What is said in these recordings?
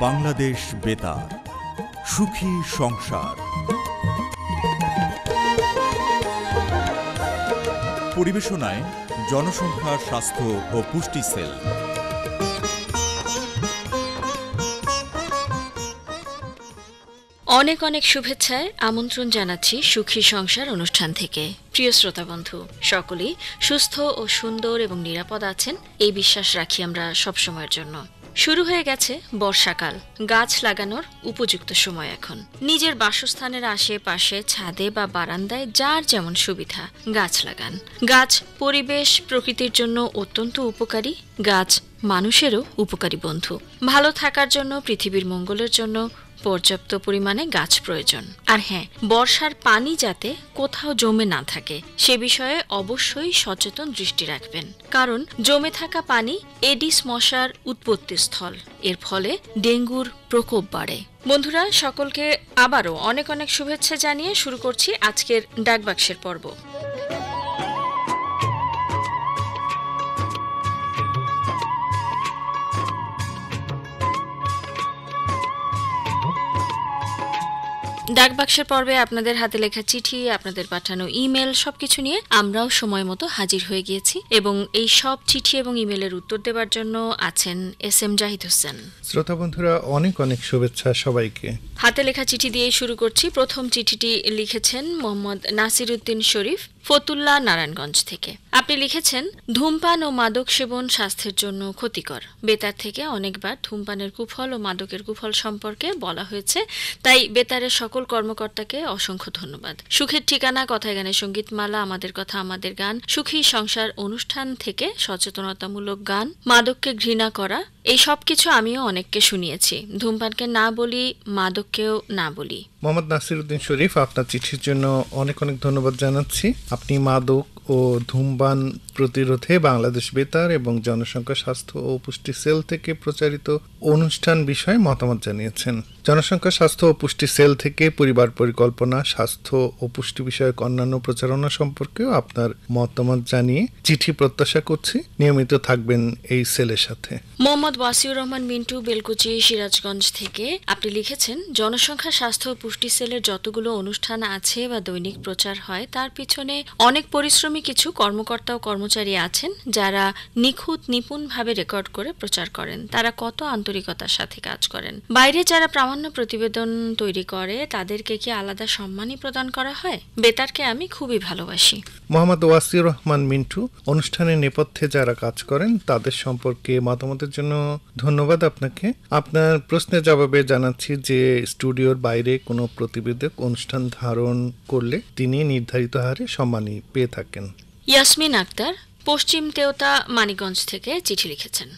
বাংলাদেশ বেতার, সুখী সংসার। পরিবেশনায় জনসংখ্যা, স্বাস্থ্য ও পুষ্টি সেল। অনেক অনেক শুভেচ্ছায় আমন্ত্রণ জানাচ্ছি সুখী সংসার অনুষ্ঠান থেকে। প্রিয় শ্রোতা বন্ধু, সকলেই সুস্থ ও সুন্দর এবং নিরাপদ আছেন এই বিশ্বাস রাখি আমরা সবসময়ের জন্য। শুরু হয়ে গেছে বর্ষাকাল, গাছ লাগানোর উপযুক্ত সময় এখন। নিজের বাসস্থানের আশেপাশে, ছাদে বা বারান্দায় যার যেমন সুবিধা গাছ লাগান। গাছ পরিবেশ, প্রকৃতির জন্য অত্যন্ত উপকারী। গাছ মানুষেরও উপকারী বন্ধু। ভালো থাকার জন্য, পৃথিবীর মঙ্গলের জন্য পর্যাপ্ত পরিমাণে গাছ প্রয়োজন। আর হ্যাঁ, বর্ষার পানি যাতে কোথাও জমে না থাকে সে বিষয়ে অবশ্যই সচেতন দৃষ্টি রাখবেন, কারণ জমে থাকা পানি এডিস মশার উৎপত্তি স্থল। এর ফলে ডেঙ্গুর প্রকোপ বাড়ে। বন্ধুরা, সকলকে আবারও অনেক অনেক শুভেচ্ছা জানিয়ে শুরু করছি আজকের ডাকবাক্সের পর্ব। ডাকবাক্সের পর্বে আপনাদের হাতে লেখা চিঠি, আপনাদের পাঠানো ইমেল সবকিছু নিয়ে আমরাও সময় মতো হাজির হয়ে গিয়েছি এবং এই সব চিঠি এবং ইমেলের উত্তর দেওয়ার জন্য আছেন এস.এম. জাহিদ হোসেন। শ্রোতা বন্ধুরা, অনেক অনেক শুভেচ্ছা সবাইকে। হাতে লেখা চিঠি দিয়ে শুরু করছি। প্রথম চিঠিটি লিখেছেন মোহাম্মদ নাসিরউদ্দিন শরীফ, ফতুল্লা, নারায়ণগঞ্জ থেকে। আপনি লিখেছেন, ধূমপান ও মাদক সেবন স্বাস্থ্যের জন্য ক্ষতিকর। বেতার থেকে অনেকবার ধূমপানের কুফল ও মাদকের কুফল সম্পর্কে বলা হয়েছে, তাই বেতারের সকল কর্মকর্তাকে অসংখ্য ধন্যবাদ। সুখের ঠিকানা, কথায় গানে সঙ্গীতমালা, আমাদের কথা আমাদের গান, সুখী সংসার অনুষ্ঠান থেকে সচেতনতামূলক গান, মাদককে ঘৃণা করা, এই সব কিছু আমিও অনেককে শুনিয়েছি। ধূমপানকে না বলি, মাদককেও না বলি। মোহাম্মদ নাসিরউদ্দিন শরীফ, আপনার চিঠির জন্য অনেক অনেক ধন্যবাদ জানাচ্ছি। আপনি মাদক ও ধূমপান প্রতিরোধে বাংলাদেশ বেতার এবং জনসংখ্যা, স্বাস্থ্য ও পুষ্টি সেল থেকে প্রচারিত অনুষ্ঠান বিষয়ে মতামত জানিয়েছেন। জনসংখ্যা, স্বাস্থ্য ও পুষ্টি সেল থেকে পরিবার পরিকল্পনা, স্বাস্থ্য ও পুষ্টি বিষয়ক অন্যান্য প্রচারণা সম্পর্কেও আপনার মতামত জানিয়ে চিঠি প্রত্যাশা করছি। নিয়মিত থাকবেন এই সেলের সাথে। মোহাম্মদ ওয়াসিউর রহমান মিন্টু, বেলকুচি, সিরাজগঞ্জ থেকে আপনি লিখেছেন, জনসংখ্যা, স্বাস্থ্য ও পুষ্টি সেলের যতগুলো অনুষ্ঠান আছে বা দৈনিক প্রচার হয় তার পিছনে অনেক পরিশ্রমী কিছু কর্মকর্তা ও কর্মচারী আছেন যারা নিখুঁত, নিপুণভাবে রেকর্ড করে প্রচার করেন। তারা কত আন্তরিকতার সাথে কাজ করেন। বাইরে যারা প্রামাণ্য প্রতিবেদন তৈরি করে তাদেরকে কি আলাদা সম্মানই প্রদান করা হয়? বেতারকে আমি খুবই ভালোবাসি। মোহাম্মদ ওয়াসিউর রহমান মিন্টু, অনুষ্ঠানের নেপথ্যে যারা কাজ করেন তাদের সম্পর্কে মতামতের জন্য ধন্যবাদ আপনাকে। আপনার প্রশ্নের জবাবে জানাচ্ছি যে স্টুডিওর বাইরে কোনো প্রতিবেদক অনুষ্ঠান ধারণ করলে তিনি নির্ধারিত হারে সম্মানী পেয়ে থাকেন। ইয়াসমিন আক্তার, পশ্চিম তেওতা, মানিকগঞ্জ থেকে চিঠি লিখেছেন।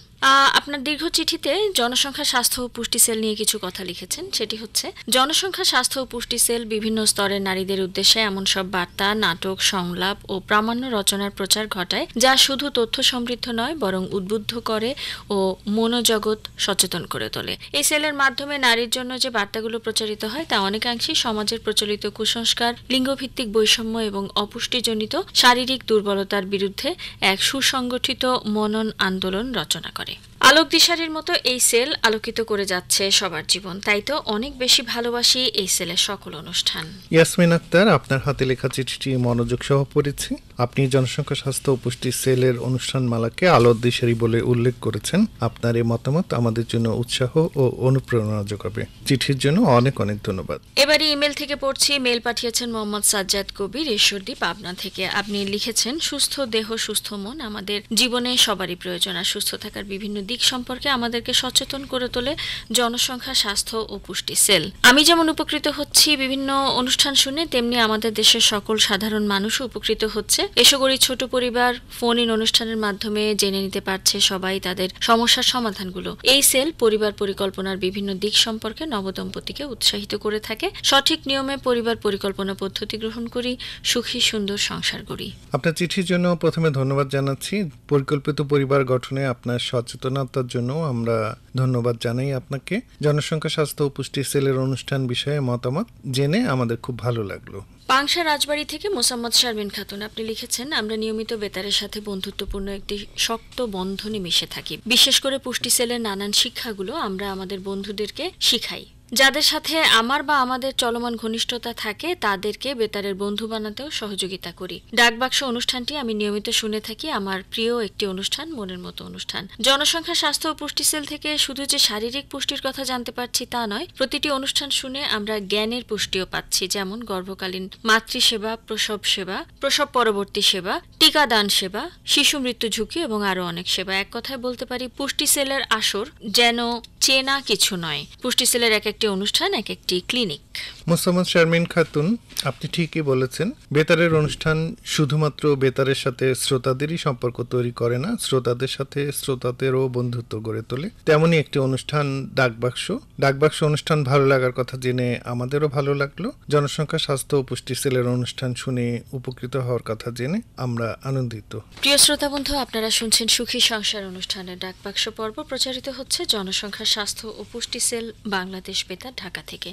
আপনার দীর্ঘ চিঠিতে জনসংখ্যা, স্বাস্থ্য ও পুষ্টি সেল নিয়ে কিছু কথা লিখেছেন। সেটি হচ্ছে, জনসংখ্যা, স্বাস্থ্য ও পুষ্টি সেল বিভিন্ন স্তরের নারীদের উদ্দেশ্যে এমন সব বার্তা, নাটক, সংলাপ ও প্রামাণ্য রচনার প্রচার ঘটায় যা শুধু তথ্য সমৃদ্ধ নয় বরং উদ্বুদ্ধ করে ও মনোজগৎ সচেতন করে তোলে। এই সেলের মাধ্যমে নারীর জন্য যে বার্তাগুলো প্রচারিত হয় তা অনেকাংশেই সমাজের প্রচলিত কুসংস্কার, লিঙ্গভিত্তিক বৈষম্য এবং অপুষ্টিজনিত শারীরিক দুর্বলতার বিরুদ্ধে এক সুসংগঠিত মনন আন্দোলন রচনা করে। আলোক দিশারির মতো এই সেল আলোকিত করে যাচ্ছে সবার জীবন। তাই তো অনেক বেশি ভালোবাসি এই সেলের সকল অনুষ্ঠান। ইয়াসমিন আক্তার, আপনার হাতে লেখা চিঠিটি মনোযোগ সহ পড়েছি। আপনি জনসংখ্যা, স্বাস্থ্য ও পুষ্টি সেলের অনুষ্ঠানমালাকে আলোক দিশারি বলে উল্লেখ করেছেন। আপনার এই মতামত আমাদের জন্য উৎসাহ ও অনুপ্রেরণা যোগাবে। চিঠির জন্য অনেক অনেক ধন্যবাদ। এবারে ইমেল থেকে পড়ছি। মেল পাঠিয়েছেন মোহাম্মদ সাজ্জাদ কবির, ঈশ্বরদী, পাবনা থেকে। আপনি লিখেছেন, সুস্থ দেহ, সুস্থ মন আমাদের জীবনে সবারই প্রয়োজন। আর সুস্থ থাকার বিভিন্ন দিক সম্পর্কে আমাদেরকে সচেতন করে তোলে জনসংখ্যা, স্বাস্থ্য ও পুষ্টি সেল। আমি যেমন উপকৃত হচ্ছি বিভিন্ন অনুষ্ঠান শুনে, তেমনি আমাদের দেশের সকল সাধারণ মানুষও উপকৃত হচ্ছে। এসগরি ছোট পরিবার ফোন ইন অনুষ্ঠানের মাধ্যমে জেনে নিতে পারছে সবাই তাদের সমস্যার সমাধানগুলো। এই সেল পরিবার পরিকল্পনার বিভিন্ন দিক সম্পর্কে নবদম্পতিকে উৎসাহিত করে থাকে। সঠিক নিয়মে পরিবার পরিকল্পনা পদ্ধতি গ্রহণ করি, সুখী সুন্দর সংসার গড়ি। আপনার চিঠির জন্য প্রথমে ধন্যবাদ জানাচ্ছি। পরিকল্পিত পরিবার গঠনে আপনার সচেতনতার জন্য আমরা ধন্যবাদ জানাই আপনাকে। জনসংখ্যা, স্বাস্থ্য ও পুষ্টি সেলের অনুষ্ঠান বিষয়ে মতামত জেনে আমাদের খুব ভালো লাগলো। পাংশা রাজবাড়ি থেকে মোসাম্মদ শারমিন খাতুন আপনি লিখেছেন, আমরা নিয়মিত বেতারের সাথে বন্ধুত্বপূর্ণ একটি শক্ত বন্ধনে মিশে থাকি। বিশেষ করে পুষ্টি সেলের নানান শিক্ষাগুলো আমরা আমাদের বন্ধুদেরকে শিখাই। যাদের সাথে আমার বা আমাদের চলমান ঘনিষ্ঠতা থাকে তাদেরকে বেতারের বন্ধু বানাতেও সহযোগিতা করি। ডাকবাক্স অনুষ্ঠানটি আমি নিয়মিত শুনে থাকি, আমার প্রিয় একটি অনুষ্ঠান, মনের মতো অনুষ্ঠান। জনসংখ্যা স্বাস্থ্য ও পুষ্টি সেল থেকে শুধু যে শারীরিক পুষ্টির কথা জানতে পারছি তা নয়, প্রতিটি অনুষ্ঠান শুনে আমরা জ্ঞানের পুষ্টিও পাচ্ছি, যেমন গর্ভকালীন মাতৃসেবা, প্রসব সেবা, প্রসব পরবর্তী সেবা, টিকাদান সেবা, শিশু মৃত্যু ঝুঁকি এবং আরো অনেক সেবা। এক কথায় বলতে পারি পুষ্টি সেলের আসর যেন চেনা কিছু নয়। পুষ্টি সেলের এক একটি অনুষ্ঠান, এক একটি ক্লিনিক। মোসাম্মদ শারমিন খাতুন, আপনি ঠিকই বলেছেন। বেতারের অনুষ্ঠান শুধুমাত্র বেতারের সাথে শ্রোতাদেরই সম্পর্ক তৈরি করে না, শ্রোতাদের সাথে শ্রোতাদেরও বন্ধুত্ব গড়ে তোলে। তেমনই একটি অনুষ্ঠান ডাকবাক্স। ডাকবাক্স অনুষ্ঠান ভালো লাগার কথা জেনে আমাদেরও ভালো লাগলো। জনসংখ্যা স্বাস্থ্য ও পুষ্টি সেলের অনুষ্ঠান শুনে উপকৃত হওয়ার কথা জেনে আমরা আনন্দিত। প্রিয় শ্রোতা বন্ধু, আপনারা শুনছেন সুখী সংসার অনুষ্ঠানের ডাকবাক্স পর্ব। প্রচারিত হচ্ছে জনসংখ্যা স্বাস্থ্য ও পুষ্টি সেল, বাংলাদেশ বেতার, ঢাকা থেকে।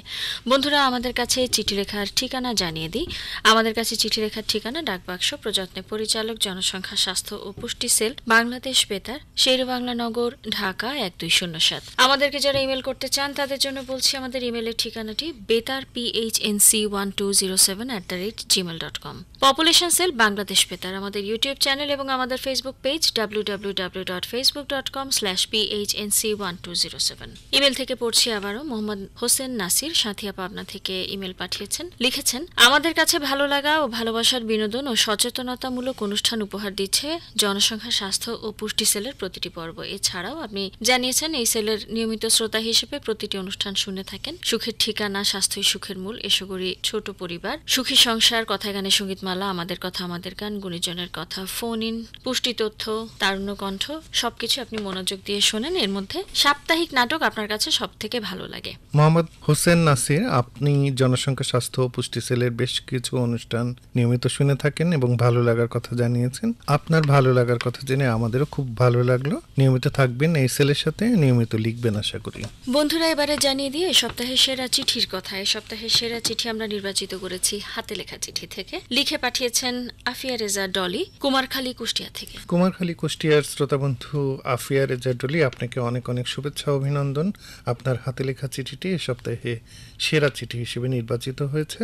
বন্ধুরা, আমাদের কাছে চিঠি লেখার ঠিকানা জানিয়ে দিই। আমাদের কাছে চিঠি লেখার ঠিকানা ডাকবাক্স, প্রযত্নে পরিচালক, জনসংখ্যা স্বাস্থ্য ও পুষ্টি সেল, বাংলাদেশ বেতার, শেরেবাংলা নগর, ঢাকা 1207। আমাদেরকে যারা ইমেল করতে চান তাদের জন্য বলছি, আমাদের ইমেলের ঠিকানাটি betarphnc1207@gmail.com। পপুলেশন সেল, বাংলাদেশ বেতার। আমাদের ইউটিউব চ্যানেল এবং আমাদের ফেসবুক পেজ www.facebook.com/phnc1207। ইমেল থেকে পড়ছি আবারও। মোহাম্মদ হোসেন নাসির সাথিয়া পাবনা থেকে ইমেল পাঠিয়েছেন, লিখেছেন, আমাদের কাছে ভালো লাগা ও ভালোবাসার বিনোদন ও সচেতনতামূলক অনুষ্ঠান উপহার দিচ্ছে জনসংখ্যা স্বাস্থ্য ও পুষ্টি সেলের প্রতিটি পর্ব। এছাড়াও আপনি জানিয়েছেন এই সেলের নিয়মিত শ্রোতা হিসেবে প্রতিটি অনুষ্ঠান শুনে থাকেন। সুখের ঠিকানা, স্বাস্থ্যই সুখের মূল, এসো করি ছোট পরিবার, সুখী সংসার, কথায় গানে সঙ্গীতমালা, আমাদের কথা আমাদের গান, গুণীজনের কথা, ফোন ইন, পুষ্টি তথ্য, তারুণ্য কণ্ঠ, সবকিছু আপনি মনোযোগ দিয়ে শোনেন। এর মধ্যে সাপ্তাহিক নাটক আপনার কাছে সব থেকে ভালো লাগে। মোহাম্মদ হোসেন নাসির, আপনি জনসংখ্যা স্বাস্থ্য ও পুষ্টি সেলের বেশ কিছু অনুষ্ঠান নিয়মিত শুনে থাকেন এবং ভালো লাগার কথা জানিয়েছেন। আপনার ভালো লাগার কথা জেনে আমাদেরও খুব ভালো লাগলো। নিয়মিত থাকবেন এই সেলের সাথে, নিয়মিত লিখবেন আশা করি। বন্ধুরা, এবারে জানিয়ে দিয়ে সপ্তাহের সেরা চিঠির কথা। এই সপ্তাহের সেরা চিঠি আমরা নির্বাচিত করেছি হাতে লেখা চিঠি থেকে। লিখে পাঠিয়েছেন আফিয়া রেজা ডলি, কুমারখালী, কুষ্টিয়া থেকে। কুমারখালী কুষ্টিয়ার শ্রোতা বন্ধু আফিয়া রেজা ডলি, আপনাকে অনেক অনেক শুভেচ্ছা, অভিনন্দন। আপনার হাতে লেখা চিঠিটি এ সপ্তাহে সেরা চিঠি হিসেবে নির্বাচিত হয়েছে।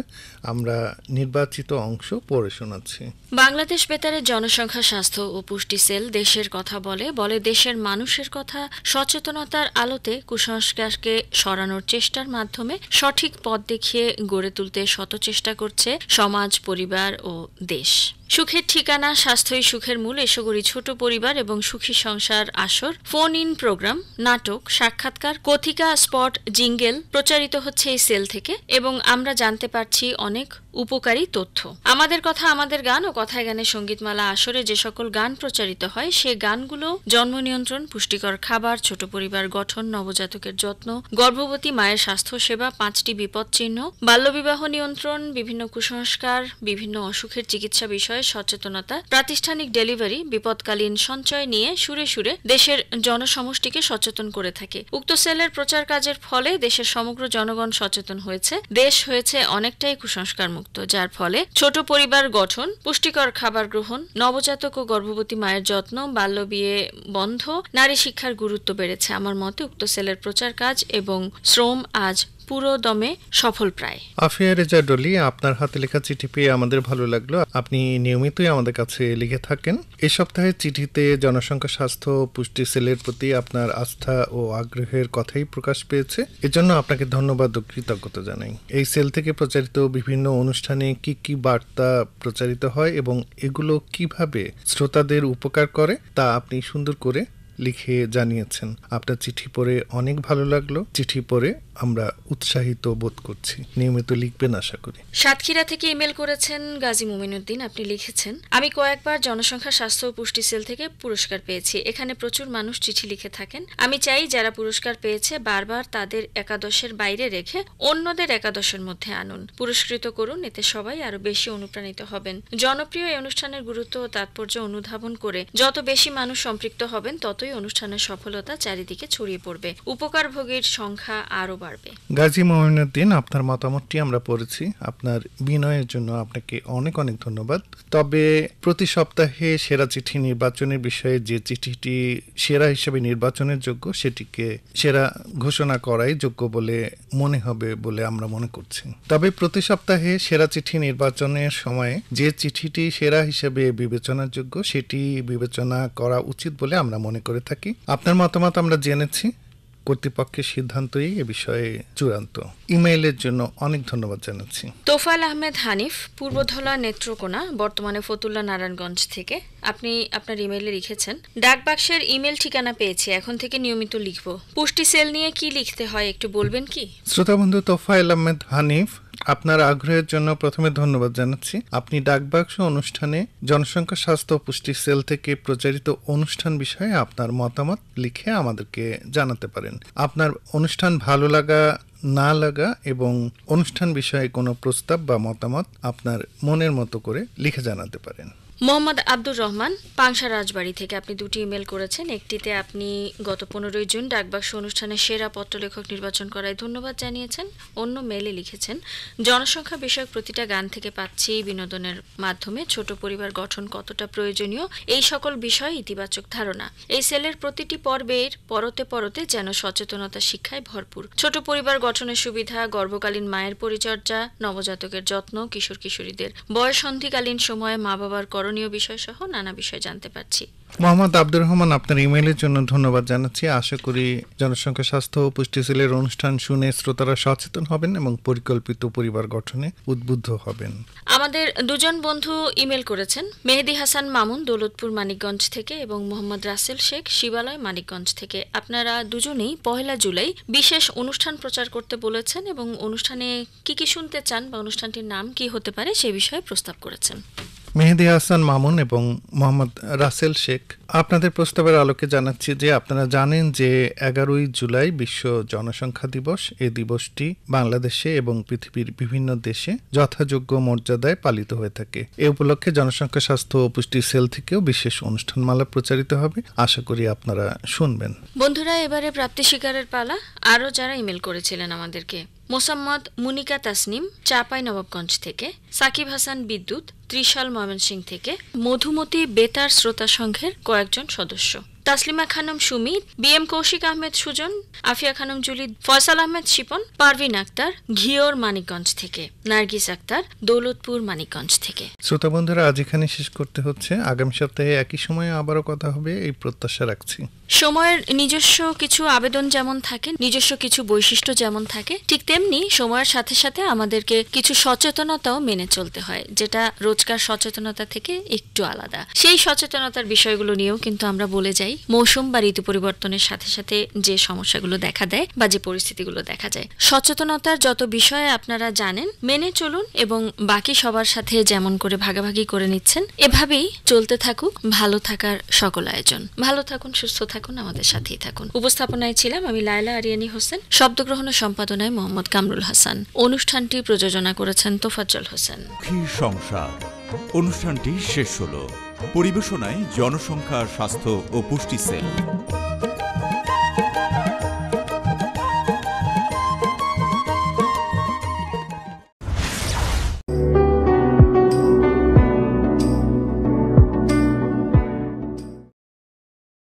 আমরা নির্বাচিত অংশ পড়ে শোনাচ্ছি। বাংলাদেশ বেতারের জনসংখ্যা স্বাস্থ্য ও পুষ্টি সেল দেশের কথা বলে, দেশের মানুষের কথা। সচেতনতার আলোতে কুসংস্কারকে সরানোর চেষ্টার মাধ্যমে সঠিক পথ দেখিয়ে গড়ে তুলতে শত চেষ্টা করছে সমাজ, পরিবার ও দেশ। সুখের ঠিকানা, স্বাস্থ্যই সুখের মূল, এসো করি ছোট পরিবার এবং সুখী সংসার আসর, ফোন ইন প্রোগ্রাম, নাটক, সাক্ষাৎকার, কথিকা, স্পট, জিঙ্গেল প্রচারিত হচ্ছে এই সেল থেকে এবং আমরা জানতে পারছি অনেক উপকারী তথ্য। আমাদের কথা আমাদের গান ও কথায় গানে সঙ্গীতমালা আসরে যে সকল গান প্রচারিত হয় সে গানগুলো জন্ম নিয়ন্ত্রণ, পুষ্টিকর খাবার, ছোট পরিবার গঠন, নবজাতকের যত্ন, গর্ভবতী মায়ের স্বাস্থ্য সেবা, 5টি বিপদ চিহ্ন, বাল্যবিবাহ নিয়ন্ত্রণ, বিভিন্ন কুসংস্কার, বিভিন্ন অসুখের চিকিৎসা বিষয়ে সচেতনতা, প্রাতিষ্ঠানিক ডেলিভারি, বিপদকালীন সঞ্চয় নিয়ে সুরে সুরে দেশের জনসমষ্টিকে সচেতন করে থাকে। উক্ত সেলের প্রচার কাজের ফলে দেশের সমগ্র জনগণ সচেতন হয়েছে। দেশ হয়েছে অনেকটাই কুসংস্কার মুক্ত, যার ফলে ছোট পরিবার গঠন, পুষ্টিকর খাবার গ্রহণ, নবজাতক ও গর্ভবতী মায়ের যত্ন, বাল্যবিয়ে বন্ধ, নারী শিক্ষার গুরুত্ব বেড়েছে। আমার মতে উক্ত সেলের প্রচার কাজ এবং শ্রম আজ পুরো দমে সফল প্রায়। আফিয়া রেজা ডলি, আপনার হাতে লেখা চিঠি পেয়ে আমাদের ভালো লাগলো। আপনি নিয়মিতই আমাদের কাছে লিখে থাকেন। এই সপ্তাহের চিঠিতে জনসংখ্যা স্বাস্থ্য ও পুষ্টি সেলের প্রতি আপনার আস্থা ও আগ্রহের কথাই প্রকাশ পেয়েছে। এজন্য আপনাকে ধন্যবাদ ও কৃতজ্ঞতা জানাই। এই সেল থেকে প্রচারিত বিভিন্ন অনুষ্ঠানে কি কি বার্তা প্রচারিত হয় এবং এগুলো কিভাবে শ্রোতাদের উপকার করে তা আপনি সুন্দর করে লিখে জানিয়েছেন। আপনার চিঠি পড়ে অনেক ভালো লাগলো। চিঠি পড়ে আমরা উৎসাহিত বোধ করছি। নিয়মিত লিখবেন আশা করি। সাতক্ষীরা থেকে ইমেল করেছেন গাজী মুমিনুদ্দিন। আপনি লিখেছেন, আমি কয়েকবার জনসংখ্যা স্বাস্থ্য ও পুষ্টি সেল থেকে পুরস্কার পেয়েছি। এখানে প্রচুর মানুষ চিঠি লিখে থাকেন। আমি চাই যারা পুরস্কার পেয়েছে বারবার তাদের একাদশের বাইরে রেখে অন্যদের একাদশের মধ্যে আনুন, পুরস্কৃত করুন। এতে সবাই আরো বেশি অনুপ্রাণিত হবেন। জনপ্রিয় এই অনুষ্ঠানের গুরুত্ব ও তাৎপর্য অনুধাবন করে যত বেশি মানুষ সম্পৃক্ত হবেন ততই অনুষ্ঠানের সফলতা চারিদিকে ছড়িয়ে পড়বে, উপকারভোগীর সংখ্যা আরো বাড়বে। গাজী মঈনুদ্দিন, আপনার মতামতটি আমরা পড়েছি। আপনার বিনয়ের জন্য আপনাকে অনেক অনেক ধন্যবাদ। তবে প্রতি সপ্তাহে সেরা চিঠি নির্বাচনের বিষয়ে যে চিঠিটি সেরা হিসেবে নির্বাচনের যোগ্য সেটিকে সেরা ঘোষণা করাই যোগ্য বলে মনে হবে বলে আমরা মনে করছি। তবে প্রতি সপ্তাহে সেরা চিঠি নির্বাচনের সময় যে চিঠিটি সেরা হিসেবে বিবেচনার যোগ্য সেটি বিবেচনা করা উচিত বলে আমরা মনে করে থাকি। আপনার মতামত আমরা জেনেছি, কর্তৃপক্ষের সিদ্ধান্তই এ বিষয়ে চূড়ান্ত। ইমেইলের জন্য অনেক ধন্যবাদ জানাচ্ছি। তোফায়েল আহমেদ হানিফ, পূর্বধলা নেত্রকোনা, বর্তমানে ফতুল্লা নারায়ণগঞ্জ থেকে আপনি আপনার ইমেইলে লিখেছেন, ডাকবাক্সের ইমেল ঠিকানা পেয়েছি, এখন থেকে নিয়মিত লিখব। পুষ্টি সেল নিয়ে কি লিখতে হয় একটু বলবেন কি? শ্রোতাবন্ধু তোফায়েল আহমেদ হানিফ, আপনার আগ্রহের জন্য প্রথমে ধন্যবাদ জানাচ্ছি। আপনি ডাকবাক্স অনুষ্ঠানে জনসংখ্যা স্বাস্থ্য ও পুষ্টি সেল থেকে প্রচারিত অনুষ্ঠান বিষয়ে আপনার মতামত লিখে আমাদেরকে জানাতে পারেন। আপনার অনুষ্ঠান ভালো লাগা না লাগা এবং অনুষ্ঠান বিষয়ে কোনো প্রস্তাব বা মতামত আপনার মনের মতো করে লিখে জানাতে পারেন। মোহাম্মদ আব্দুর রহমান, পাংশা রাজবাড়ী থেকে আপনি দুটি ইমেল করেছেন। একটিতে আপনি গত 15 জুন ডাকবাক্স অনুষ্ঠানে সেরা পত্রলেখক নির্বাচন করায় ধন্যবাদ জানিয়েছেন। অন্য মেলে লিখেছেন, জনসংখ্যা বিষয়ক প্রতিটা গান থেকে পাচ্ছি বিনোদনের মাধ্যমে ছোট পরিবার গঠন কতটা প্রয়োজনীয় এই সকল বিষয়ে ইতিবাচক ধারণা। এই সেলের প্রতিটি পর্বের পরতে পরতে যেন সচেতনতা শিক্ষায় ভরপুর। ছোট পরিবার গঠনের সুবিধা, গর্ভকালীন মায়ের পরিচর্যা, নবজাতকের যত্ন, কিশোর কিশোরীদের বয়ঃসন্ধিকালীন সময়ে মা বাবার করণীয় বিষয় সহ নানা বিষয় জানতে পারছি। মোহাম্মদ আব্দুর রহমান, আপনার ইমেইলের জন্য ধন্যবাদ জানাচ্ছি। আশা করি জনসংখ্যা স্বাস্থ্য ও পুষ্টি সেলের অনুষ্ঠান শুনে শ্রোতারা সচেতন হবেন এবং পরিকল্পিত পরিবার গঠনে উদ্বুদ্ধ হবেন। আমাদের দুজন বন্ধু ইমেল করেছেন, মেহেদি হাসান মামুন, দৌলতপুর মানিকগঞ্জ থেকে এবং মোহাম্মদ রাসেল শেখ, শিবালয় মানিকগঞ্জ থেকে। আপনারা দুজনেই 1 জুলাই বিশেষ অনুষ্ঠান প্রচার করতে বলেছেন এবং অনুষ্ঠানে কি কি শুনতে চান বা অনুষ্ঠানটির নাম কি হতে পারে সে বিষয়ে প্রস্তাব করেছেন। মেহেদি হাসান মামুন এবং মোহাম্মদ রাসেল শেখ, আপনাদের প্রস্তাবের আলোকে জানাচ্ছি যে আপনারা জানেন যে 11 জুলাই বিশ্ব জনসংখ্যা দিবস। এই দিবসটি বাংলাদেশে এবং পৃথিবীর বিভিন্ন দেশে যথাযোগ্য মর্যাদায় পালিত হয়ে থাকে। এ উপলক্ষে জনসংখ্যা স্বাস্থ্য ও পুষ্টি সেল থেকেও বিশেষ অনুষ্ঠানমালা প্রচারিত হবে। আশা করি আপনারা শুনবেন। বন্ধুরা, এবারে প্রাপ্তি স্বীকারের পালা। আরও যারা ইমেল করেছিলেন আমাদেরকে, মোসাম্মদ মুনিকা তাসনিম, চাঁপাইনবাবগঞ্জ থেকে, সাকিব হাসান বিদ্যুৎ, ত্রিশাল ময়মনসিংহ থেকে, মধুমতি বেতার শ্রোতা সংঘের কয়েকজন সদস্য, তাসলিমা খানম সুমি, বিএম কৌশিক আহমেদ সুজন, আফিয়া খানম জুলি, ফয়সাল আহমেদ শিপন, পারভিন আক্তার, ঘিওর মানিকগঞ্জ থেকে, নার্গিস আক্তার, দৌলতপুর মানিকগঞ্জ থেকে। শ্রোতা বন্ধুরা, আজ এখানে শেষ করতে হচ্ছে। আগামী সপ্তাহে একই সময়ে আবারও কথা হবে এই প্রত্যাশা রাখছি। সময়ের নিজস্ব কিছু আবেদন যেমন থাকে, নিজস্ব কিছু বৈশিষ্ট্য যেমন থাকে, ঠিক তেমনি সময়ের সাথে সাথে আমাদেরকে কিছু সচেতনতাও মেনে চলতে হয়, যেটা রোজকার সচেতনতা থেকে একটু আলাদা। সেই সচেতনতার বিষয়গুলো নিয়েও কিন্তু আমরা বলে যাই। মৌসুম বা ঋতু পরিবর্তনের সাথে সাথে যে সমস্যাগুলো দেখা দেয় বা যে পরিস্থিতিগুলো দেখা যায়, সচেতনতার যত বিষয়ে আপনারা জানেন মেনে চলুন এবং বাকি সবার সাথে যেমন করে ভাগাভাগি করে নিচ্ছেন এভাবেই চলতে থাকুক ভালো থাকার সকল আয়োজন। ভালো থাকুন, সুস্থ থাকুন, আমাদের সাথেই থাকুন। উপস্থাপনায় ছিলাম আমি লায়লা আরিয়ানী হোসেন, শব্দগ্রহণ ও সম্পাদনায় মোহাম্মদ কামরুল হাসান। অনুষ্ঠানটি প্রযোজনা করেছেন তোফাজ্জল হোসেন। সুখী সংসার অনুষ্ঠানটি শেষ হলো। পরিবেশনায় জনসংখ্যা স্বাস্থ্য ও পুষ্টি সেল।